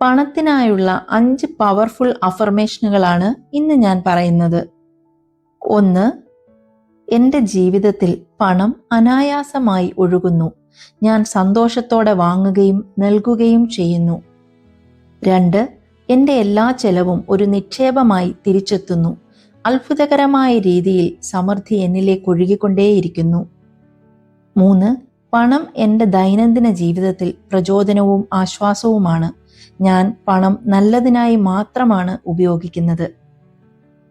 പണത്തിനായുള്ള 5 powerful അഫർമേഷനുകളാണ് ഇന്ന് ഞാൻ പറയുന്നത്. 1. എൻ്റെ ജീവിതത്തിൽ പണം അനായാസമായി ഒഴുകുന്നു. ഞാൻ സന്തോഷത്തോടെ വാങ്ങുകയും നൽകുകയും ചെയ്യുന്നു. 2. എൻ്റെ എല്ലാ ചെലവും ഒരു നിക്ഷേപമായി തിരിച്ചെത്തുന്നു. അത്ഭുതകരമായ രീതിയിൽ സമൃദ്ധി എന്നിലേക്ക് ഒഴുകിക്കൊണ്ടേയിരിക്കുന്നു. 3. പണം എൻ്റെ ദൈനംദിന ജീവിതത്തിൽ പ്രചോദനവും ആശ്വാസവുമാണ്. ഞാൻ പണം നല്ലതിനായി മാത്രമാണ് ഉപയോഗിക്കുന്നത്.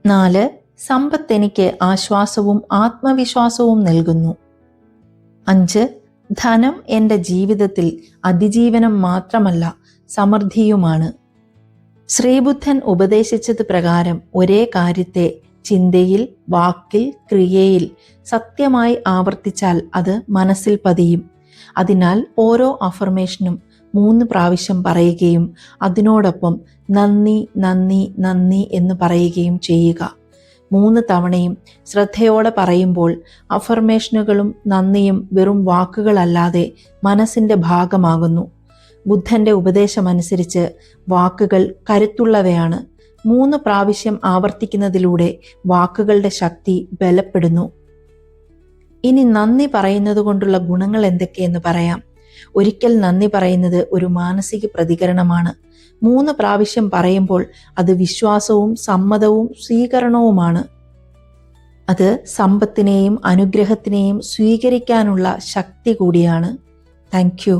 4. സമ്പത്ത് എനിക്ക് ആശ്വാസവും ആത്മവിശ്വാസവും നൽകുന്നു. 5. ധനം എൻ്റെ ജീവിതത്തിൽ അതിജീവനം മാത്രമല്ല, സമൃദ്ധിയുമാണ്. ശ്രീബുദ്ധൻ ഉപദേശിച്ചത് പ്രകാരം ഒരേ കാര്യത്തെ ചിന്തയിൽ, വാക്കിൽ, ക്രിയയിൽ സത്യമായി ആവർത്തിച്ചാൽ അത് മനസ്സിൽ പതിയും. അതിനാൽ ഓരോ അഫർമേഷനും 3 പ്രാവശ്യം പറയുകയും അതിനോടൊപ്പം നന്ദി നന്ദി നന്ദി എന്ന് പറയുകയും ചെയ്യുക. 3 തവണയും ശ്രദ്ധയോടെ പറയുമ്പോൾ അഫർമേഷനുകളും നന്ദിയും വെറും വാക്കുകളല്ലാതെ മനസ്സിന്റെ ഭാഗമാകുന്നു. ബുദ്ധന്റെ ഉപദേശമനുസരിച്ച് വാക്കുകൾ കരുത്തുള്ളവയാണ്. 3 പ്രാവശ്യം ആവർത്തിക്കുന്നതിലൂടെ വാക്കുകളുടെ ശക്തി ബലപ്പെടുന്നു. ഇനി നന്ദി പറയുന്നത് കൊണ്ടുള്ള ഗുണങ്ങൾ എന്തൊക്കെയെന്ന് പറയാം. ഒരിക്കൽ നന്ദി പറയുന്നത് ഒരു മാനസിക പ്രതികരണമാണ്. 3 പ്രാവശ്യം പറയുമ്പോൾ അത് വിശ്വാസവും സമ്മതവും സ്വീകരണവുമാണ്. അത് സമ്പത്തിനെയും അനുഗ്രഹത്തിനെയും സ്വീകരിക്കാനുള്ള ശക്തി കൂടിയാണ്. Thank you.